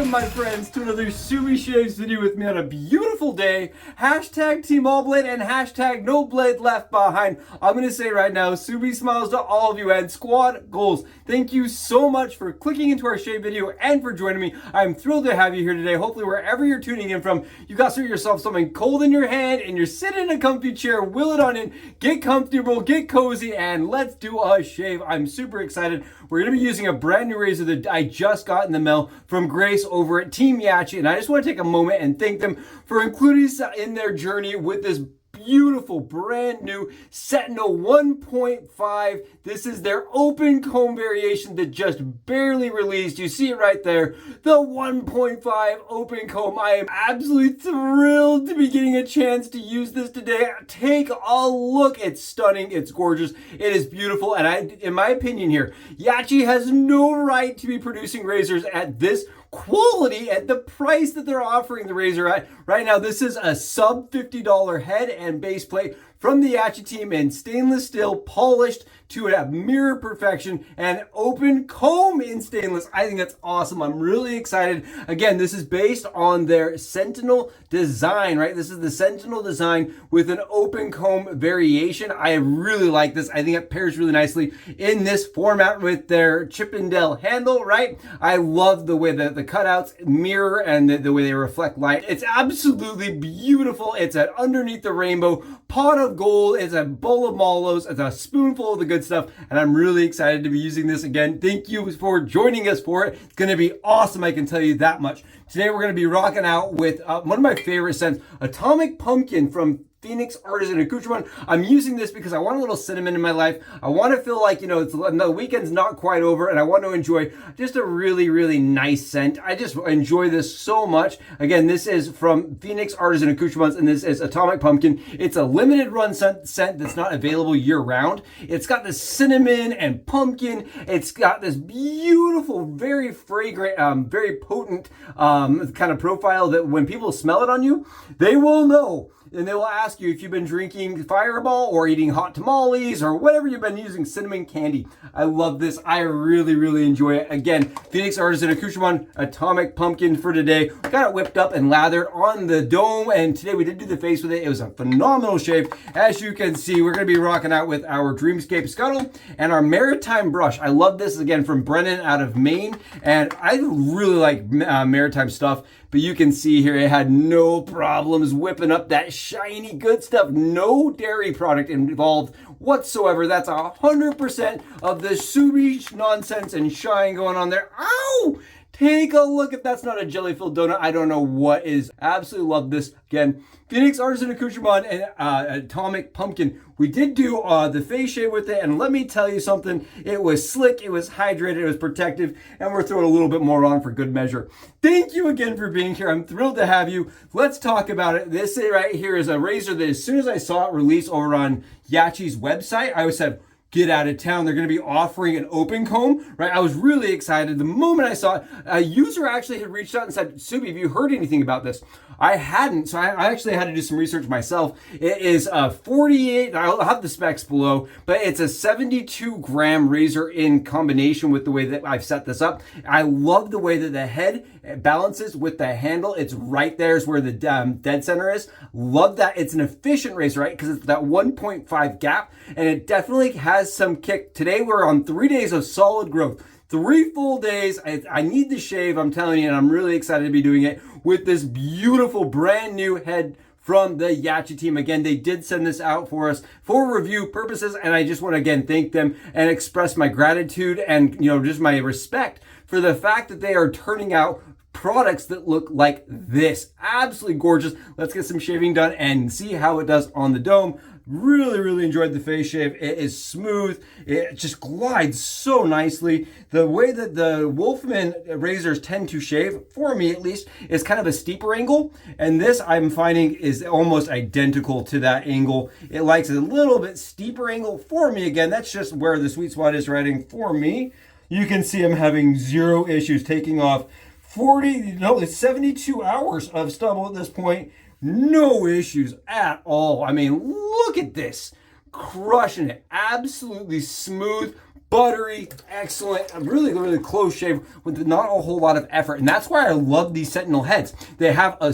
Welcome, my friends, to another Subi Shaves video with me on a beautiful day. Hashtag Team All Blade and hashtag No Blade Left Behind. I'm going to say right now, Subi smiles to all of you and squad goals. Thank you so much for clicking into our shave video and for joining me. I'm thrilled to have you here today. Hopefully, wherever you're tuning in from, you got yourself something cold in your hand and you're sitting in a comfy chair. Will it on in, get comfortable, get cozy, and let's do a shave. I'm super excited. We're going to be using a brand new razor that I just got in the mail from Grace over at Team Yaqi, and I just want to take a moment and thank them for including us in their journey with this beautiful brand new Sentinel 1.5. This is their open comb variation that just barely released. You see it right there, the 1.5 open comb. I am absolutely thrilled to be getting a chance to use this today. Take a look. It's stunning. It's gorgeous. It is beautiful. And in my opinion here, Yaqi has no right to be producing razors at this quality at the price that they're offering the razor at right now. This is a sub $50 head and base plate from the Yaqi team in stainless steel, polished to a mirror perfection, and open comb in stainless. I think that's awesome. I'm really excited. Again, this is based on their Sentinel design, right? This is the Sentinel design with an open comb variation. I really like this. I think it pairs really nicely in this format with their Chippendale handle, right? I love the way that the cutouts mirror and the way they reflect light. It's absolutely beautiful. It's an underneath the rainbow pot of gold. It's a bowl of mallows. It's a spoonful of the good stuff, and I'm really excited to be using this again. Thank you for joining us for it. It's going to be awesome, I can tell you that much. Today we're going to be rocking out with one of my favorite scents, Atomic Pumpkin from Phoenix Artisan Accoutrement. I'm using this because I want a little cinnamon in my life. I want to feel like, the weekend's not quite over, and I want to enjoy just a really, really nice scent. I just enjoy this so much. Again, this is from Phoenix Artisan Accoutrements, and this is Atomic Pumpkin. It's a limited run scent that's not available year round. It's got this cinnamon and pumpkin. It's got this beautiful, very fragrant, very potent kind of profile that when people smell it on you, they will know. And they will ask you if you've been drinking Fireball or eating hot tamales or whatever you've been using, cinnamon candy. I love this. I really, really enjoy it. Again, Phoenix Artisan Accoutrement, Atomic Pumpkin for today. We got it whipped up and lathered on the dome, and today we did do the face with it. It was a phenomenal shave. As you can see, we're going to be rocking out with our Dreamscape Scuttle and our Maritime brush. I love this, again, from Brennan out of Maine, and I really like Maritime stuff. But you can see here, it had no problems whipping up that shiny good stuff. No dairy product involved whatsoever. That's 100% of the Subi nonsense and shine going on there. Ow! Take a look. If that's not a jelly-filled donut, I don't know what is. Absolutely love this. Again, Phoenix Artisan Accoutrement and Atomic Pumpkin. We did do the face shave with it, and let me tell you something. It was slick, it was hydrated, it was protective, and we're throwing a little bit more on for good measure. Thank you again for being here. I'm thrilled to have you. Let's talk about it. This right here is a razor that as soon as I saw it released over on Yaqi's website, I said, get out of town. They're going to be offering an open comb, right? I was really excited. The moment I saw it, a user actually had reached out and said, Subi, have you heard anything about this? I hadn't, so I actually had to do some research myself. It is a 48, I'll have the specs below, but it's a 72 gram razor in combination with the way that I've set this up. I love the way that the head balances with the handle. It's right there is where the dead center is. Love that. It's an efficient razor, right? Because it's that 1.5 gap, and it definitely has some kick. Today we're on 3 days of solid growth. 3 full days. I need the shave, I'm telling you, and I'm really excited to be doing it with this beautiful brand new head from the Yaqi team. Again, they did send this out for us for review purposes, and I just want to again thank them and express my gratitude and just my respect for the fact that they are turning out products that look like this. Absolutely gorgeous. Let's get some shaving done and see how it does on the dome. Really, really enjoyed the face shave. It is smooth. It just glides so nicely. The way that the Wolfman razors tend to shave, for me at least, is kind of a steeper angle. And this I'm finding is almost identical to that angle. It likes a little bit steeper angle for me. Again, that's just where the sweet spot is riding for me. You can see I'm having zero issues taking off 72 hours of stubble at this point. No issues at all. I mean, look at this. Crushing it. Absolutely smooth, buttery, excellent, really, really close shave with not a whole lot of effort. And that's why I love these Sentinel heads. They have a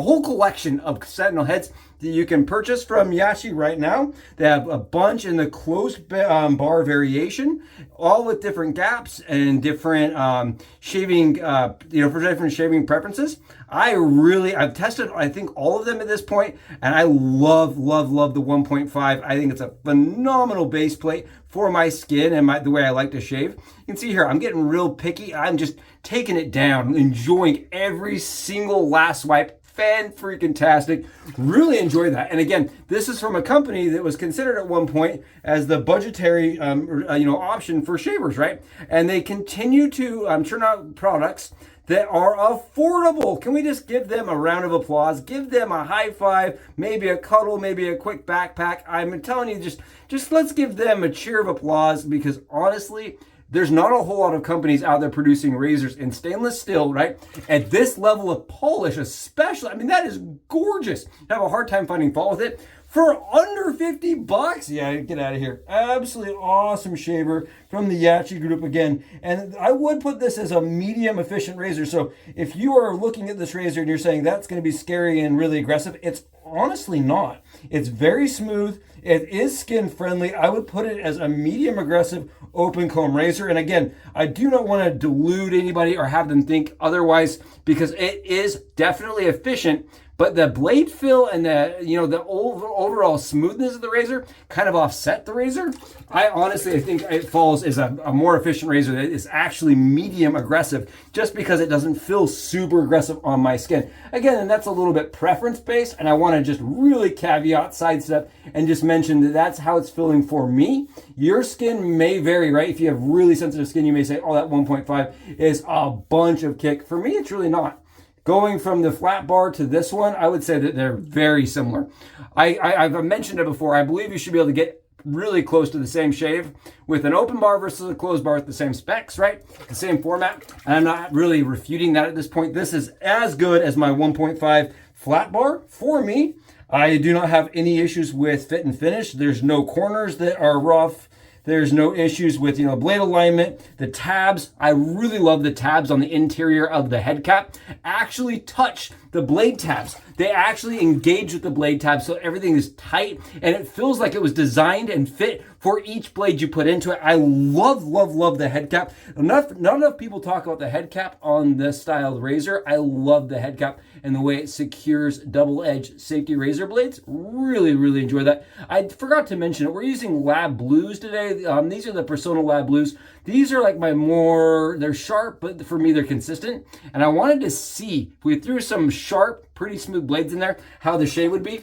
whole collection of Sentinel heads that you can purchase from Yaqi right now. They have a bunch in the closed bar variation, all with different gaps and different shaving, for different shaving preferences. I've tested, I think, all of them at this point, and I love the 1.5. I think it's a phenomenal base plate for my skin and the way I like to shave. You can see here, I'm getting real picky. I'm just taking it down, enjoying every single last swipe. Fan-freaking-tastic. Really enjoy that. And again, this is from a company that was considered at one point as the budgetary, option for shavers, right? And they continue to churn out products that are affordable. Can we just give them a round of applause? Give them a high five, maybe a cuddle, maybe a quick backpack. I'm telling you, just let's give them a cheer of applause, because honestly, there's not a whole lot of companies out there producing razors in stainless steel, right? At this level of polish, especially, I mean, that is gorgeous. I have a hard time finding fault with it. For under 50 bucks, yeah, get out of here. Absolutely awesome shaver from the Yaqi group again. And I would put this as a medium efficient razor. So if you are looking at this razor and you're saying that's going to be scary and really aggressive, it's honestly not. It's very smooth. It is skin friendly. I would put it as a medium aggressive open comb razor. And again, I do not want to delude anybody or have them think otherwise, because it is definitely efficient. But the blade fill and the overall smoothness of the razor kind of offset the razor. I think it falls as a more efficient razor that is actually medium aggressive, just because it doesn't feel super aggressive on my skin. Again, and that's a little bit preference based, and I want to just really caveat, sidestep, and just mention that that's how it's feeling for me. Your skin may vary, right? If you have really sensitive skin, you may say, oh, that 1.5 is a bunch of kick. For me, it's really not. Going from the flat bar to this one, I would say that they're very similar. I've mentioned it before. I believe you should be able to get really close to the same shave with an open bar versus a closed bar with the same specs, right? The same format. And I'm not really refuting that at this point. This is as good as my 1.5 flat bar for me. I do not have any issues with fit and finish. There's no corners that are rough. There's no issues with, blade alignment. The tabs, I really love the tabs on the interior of the head cap. Actually touch the blade tabs. They actually engage with the blade tabs, so everything is tight, and it feels like it was designed and fit for each blade you put into it. I love the head cap. Not enough people talk about the head cap on this style razor. I love the head cap and the way it secures double-edged safety razor blades. Really enjoy that. I forgot to mention it. We're using Lab Blues today. These are the Persona Lab Blues. These are like they're sharp, but for me, they're consistent. And I wanted to see, if we threw some sharp, pretty smooth blades in there, how the shave would be.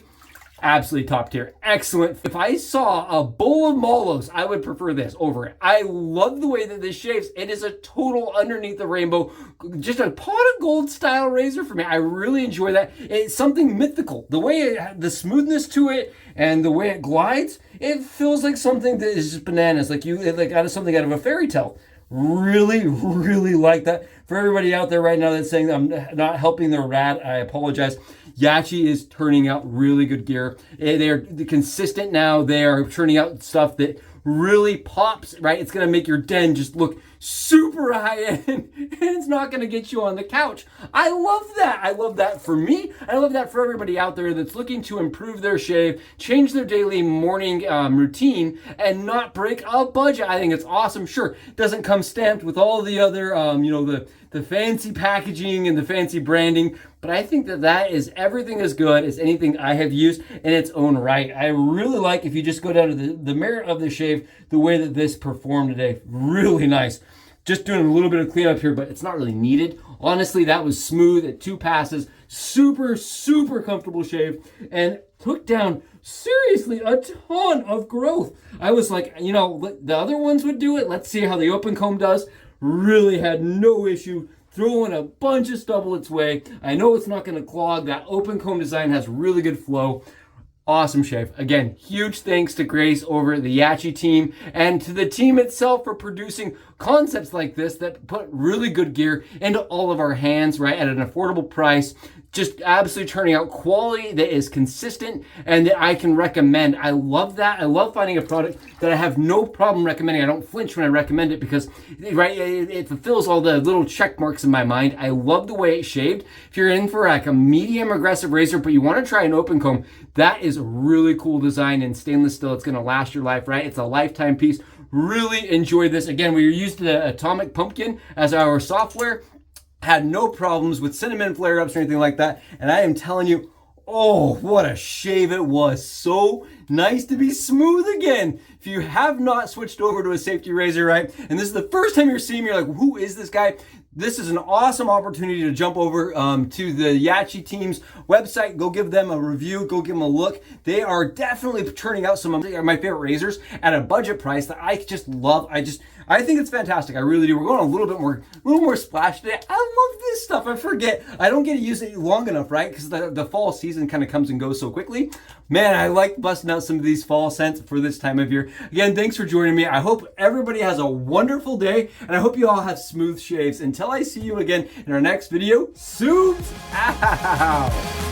Absolutely top tier. Excellent. If I saw a bowl of Malos, I would prefer this over it. I love the way that this shaves. It is a total underneath the rainbow, just a pot of gold style razor for me. I really enjoy that. It's something mythical. The way the smoothness to it and the way it glides, it feels like something that is just bananas, like out of something out of a fairy tale. Really like that. For everybody out there right now that's saying I'm not helping their rad, I apologize. Yaqi is turning out really good gear. They're consistent now. They are turning out stuff that really pops, right? It's going to make your den just look super high end, and it's not going to get you on the couch. I love that. I love that for me. I love that for everybody out there that's looking to improve their shave, change their daily morning routine, and not break a budget. I think it's awesome. Sure, it doesn't come stamped with all the other, the fancy packaging and the fancy branding, but I think that is everything as good as anything I have used in its own right. I really like, if you just go down to the merit of the shave, the way that this performed today. Really nice. Just doing a little bit of cleanup here, but it's not really needed. Honestly, that was smooth at 2 passes. Super comfortable shave, and took down seriously a ton of growth. I was like, the other ones would do it. Let's see how the open comb does. Really had no issue throwing a bunch of stubble its way. I know it's not going to clog. That open comb design has really good flow. Awesome shave. Again, huge thanks to Grace over at the Yaqi team, and to the team itself for producing concepts like this that put really good gear into all of our hands, right, at an affordable price. just absolutely turning out quality that is consistent and that I can recommend. I love that. I love finding a product that I have no problem recommending. I don't flinch when I recommend it because, right, it fulfills all the little check marks in my mind. I love the way it's shaved. If you're in for like a medium aggressive razor, but you want to try an open comb, that is a really cool design in stainless steel. It's going to last your life, right? It's a lifetime piece. Really enjoy this. Again, we used the Atomic Pumpkin as our software. Had no problems with cinnamon flare-ups or anything like that. And I am telling you, oh, what a shave it was. So nice to be smooth again. If you have not switched over to a safety razor, right, and this is the first time you're seeing me, you're like, who is this guy? This is an awesome opportunity to jump over to the Yaqi team's website. Go give them a review. Go give them a look. They are definitely turning out some of my favorite razors at a budget price that I just love. I think it's fantastic. I really do. We're going a little more splash today. I love this stuff. I forget. I don't get to use it long enough, right? Because the fall season kind of comes and goes so quickly. Man, I like busting out some of these fall scents for this time of year. Again, thanks for joining me. I hope everybody has a wonderful day, and I hope you all have smooth shaves. Until I see you again in our next video, Subs out!